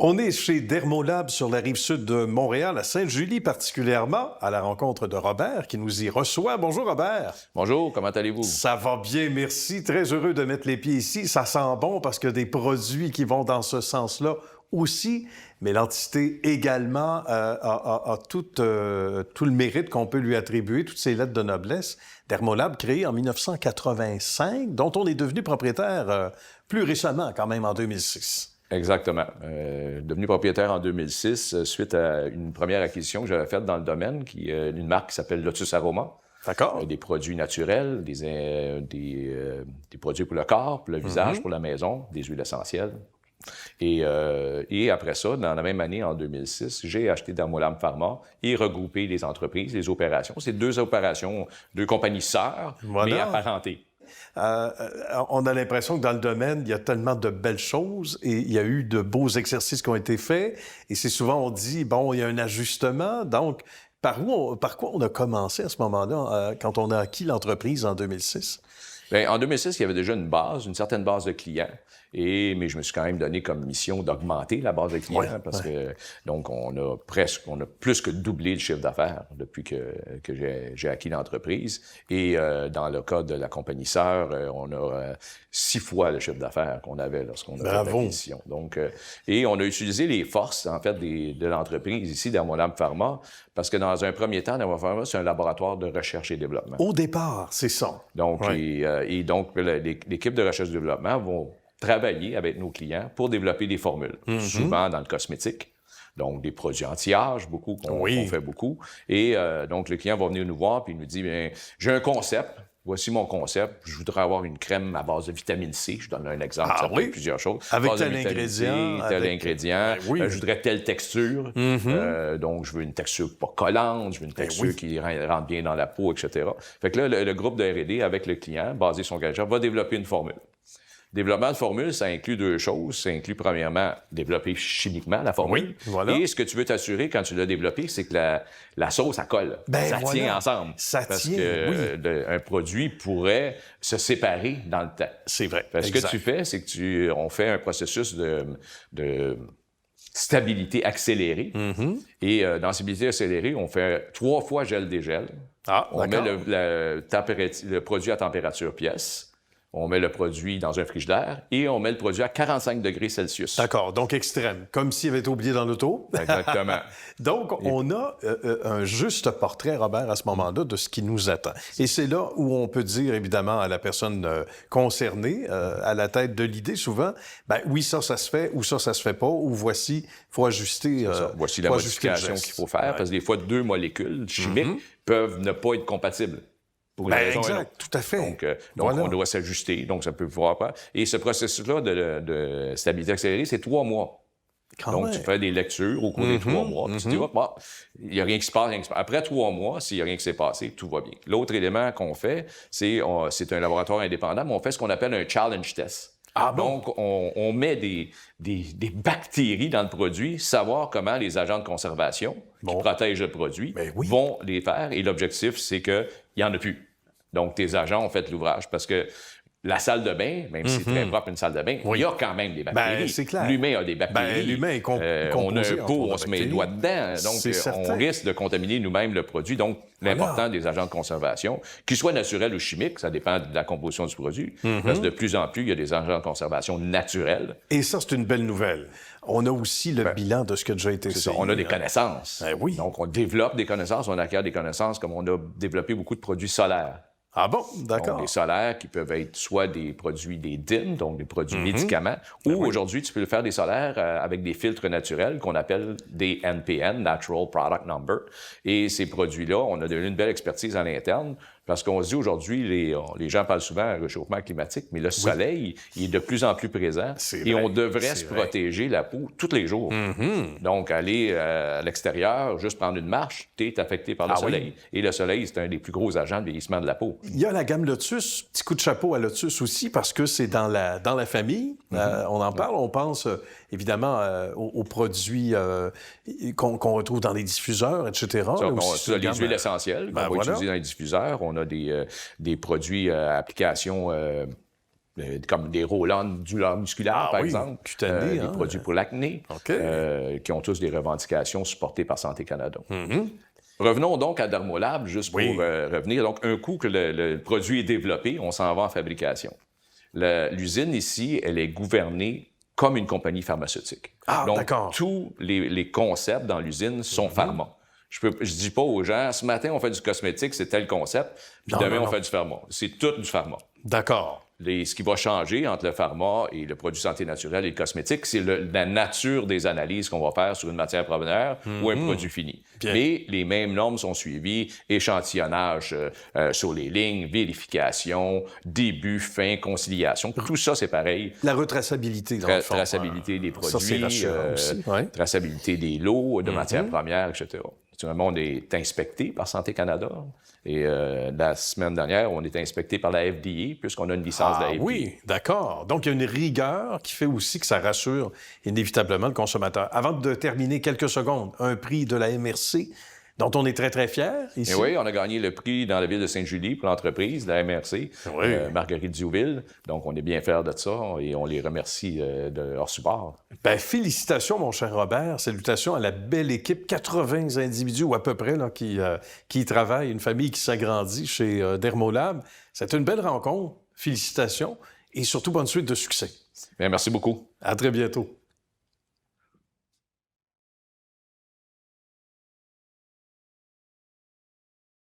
On est chez Dermolab sur la rive sud de Montréal, à Sainte-Julie particulièrement, à la rencontre de Robert qui nous y reçoit. Bonjour Robert. Bonjour, comment allez-vous? Ça va bien, merci. Très heureux de mettre les pieds ici. Ça sent bon parce que des produits qui vont dans ce sens-là aussi, mais l'entité également a tout le mérite qu'on peut lui attribuer, toutes ses lettres de noblesse. Dermolab, créé en 1985, dont on est devenu propriétaire plus récemment, quand même en 2006. Exactement. Devenu propriétaire en 2006 suite à une première acquisition que j'avais faite dans le domaine, qui est une marque qui s'appelle Lotus Aroma. D'accord. Des produits naturels, des produits pour le corps, pour le visage, pour la maison, des huiles essentielles. Et après ça, dans la même année, en 2006, j'ai acheté Dermolab Pharma et regroupé les entreprises, les opérations. C'est deux opérations, deux compagnies sœurs, mais apparentées. On a l'impression que dans le domaine, il y a tellement de belles choses et il y a eu de beaux exercices qui ont été faits. Et c'est souvent, on dit, bon, il y a un ajustement. Donc, par quoi on a commencé à ce moment-là, quand on a acquis l'entreprise en 2006? Bien, en 2006, il y avait déjà une certaine base de clients. Mais je me suis quand même donné comme mission d'augmenter la base de clients parce que, donc, on a plus que doublé le chiffre d'affaires depuis que j'ai acquis l'entreprise. Et dans le cas de la compagnie sœur, on a 6 fois le chiffre d'affaires qu'on avait lorsqu'on a fait l'acquisition. Donc, et on a utilisé les forces, en fait, de l'entreprise ici, Dermolab Pharma, parce que dans un premier temps, Dermolab Pharma, c'est un laboratoire de recherche et développement. Au départ, c'est ça. Donc, donc, l'équipe de recherche et développement vont travailler avec nos clients pour développer des formules, souvent dans le cosmétique. Donc, des produits anti-âge, beaucoup, qu'on fait beaucoup. Et donc, le client va venir nous voir puis il nous dit, bien, j'ai un concept. Voici mon concept. Je voudrais avoir une crème à base de vitamine C. Je donne un exemple. Ça peut être plusieurs choses. Avec tel ingrédient. Je voudrais telle texture. Donc, je veux une texture pas collante. Je veux une texture qui rentre bien dans la peau, etc. Fait que là, le groupe de R&D, avec le client, basé sur son gadget, va développer une formule. Développement de formule, ça inclut deux choses. Ça inclut, premièrement, développer chimiquement la formule. Et ce que tu veux t'assurer quand tu l'as développé, c'est que la sauce, ça colle. Ça tient ensemble. Parce que un produit pourrait se séparer dans le temps. C'est vrai. Ce que tu fais, c'est que on fait un processus de stabilité accélérée. Et dans stabilité accélérée, on fait 3 fois gel-dégel. On met le produit à température pièce. On met le produit dans un frigidaire et on met le produit à 45 degrés Celsius. D'accord, donc extrême, comme s'il avait été oublié dans l'auto. Exactement. Donc, on a un juste portrait, Robert, à ce moment-là, de ce qui nous attend. Et c'est là où on peut dire, évidemment, à la personne concernée, à la tête de l'idée, souvent, ben oui, ça se fait, ou ça se fait pas, ou voici, il faut ajuster. Voici la modification qu'il faut faire, parce que des fois, 2 molécules chimiques peuvent ne pas être compatibles. Exact, tout à fait. Donc on doit s'ajuster, donc ça peut pouvoir pas. Et ce processus-là de stabilité accélérée, c'est 3 mois. Tu fais des lectures au cours des 3 mois, puis tu dis, il n'y a rien qui se passe, Après 3 mois, s'il n'y a rien qui s'est passé, tout va bien. L'autre élément qu'on fait, c'est un laboratoire indépendant, mais on fait ce qu'on appelle un challenge test. Donc, on met des bactéries dans le produit, savoir comment les agents de conservation qui protègent le produit vont les faire. Et l'objectif, c'est qu'il n'y en a plus. Donc, tes agents ont fait l'ouvrage parce que la salle de bain, même si c'est très propre une salle de bain, il y a quand même des bactéries. C'est clair. L'humain a des bactéries. L'humain est composé. On a un pot, on se met les doigts dedans. Donc, on risque de contaminer nous-mêmes le produit. Donc, l'important des agents de conservation, qu'ils soient naturels ou chimiques, ça dépend de la composition du produit. Parce que de plus en plus, il y a des agents de conservation naturels. Et ça, c'est une belle nouvelle. On a aussi le bilan de ce qui a déjà été essayé. On a des connaissances. Donc, on développe des connaissances, on acquiert des connaissances, comme on a développé beaucoup de produits solaires. Ah bon? D'accord. Donc, des solaires qui peuvent être soit des produits, des DIN, donc des produits médicaments, ou aujourd'hui, tu peux le faire des solaires avec des filtres naturels qu'on appelle des NPN, Natural Product Number. Et ces produits-là, on a devenu une belle expertise à l'interne parce qu'on se dit aujourd'hui, les gens parlent souvent de réchauffement climatique, mais le soleil, il est de plus en plus présent et on devrait se protéger la peau tous les jours. Donc, aller à l'extérieur, juste prendre une marche, tu es affecté par le soleil. Et le soleil, c'est un des plus gros agents de vieillissement de la peau. Il y a la gamme Lotus, petit coup de chapeau à Lotus aussi, parce que c'est dans la famille. On en parle, on pense évidemment aux produits qu'on retrouve dans les diffuseurs, etc. Les huiles essentielles qu'on va utiliser dans les diffuseurs. On a des produits à application comme des rollants douleurs musculaires, par exemple. Cutanées, des produits pour l'acné, qui ont tous des revendications supportées par Santé Canada. Revenons donc à Dermolab, juste pour revenir. Donc, un coup que le produit est développé, on s'en va en fabrication. L'usine ici, elle est gouvernée comme une compagnie pharmaceutique. Donc, tous les concepts dans l'usine sont pharma. Je dis pas aux gens, ce matin, on fait du cosmétique, c'est tel concept, puis demain, on fait du pharma. C'est tout du pharma. D'accord. Ce qui va changer entre le pharma et le produit santé naturelle et le cosmétique, c'est la nature des analyses qu'on va faire sur une matière première ou un produit fini. Mais les mêmes normes sont suivies, échantillonnage sur les lignes, vérification, début, fin, conciliation. Tout ça, c'est pareil. La retraçabilité, dans le fond. Traçabilité des produits, ça, c'est rassurant aussi. Traçabilité des lots, de matières premières, etc. Tout le monde est inspecté par Santé Canada. Et la semaine dernière, on est inspecté par la FDA, puisqu'on a une licence de la FDA. Oui, d'accord. Donc, il y a une rigueur qui fait aussi que ça rassure inévitablement le consommateur. Avant de terminer, quelques secondes, un prix de la MRC dont on est très, très fiers ici. Et oui, on a gagné le prix dans la ville de Sainte-Julie pour l'entreprise, la MRC, Marguerite Diouville. Donc, on est bien fiers de ça et on les remercie de leur support. Bien, félicitations, mon cher Robert. Salutations à la belle équipe, 80 individus ou à peu près là, qui y travaillent, une famille qui s'agrandit chez Dermolab. C'est une belle rencontre. Félicitations et surtout bonne suite de succès. Bien, merci beaucoup. À très bientôt.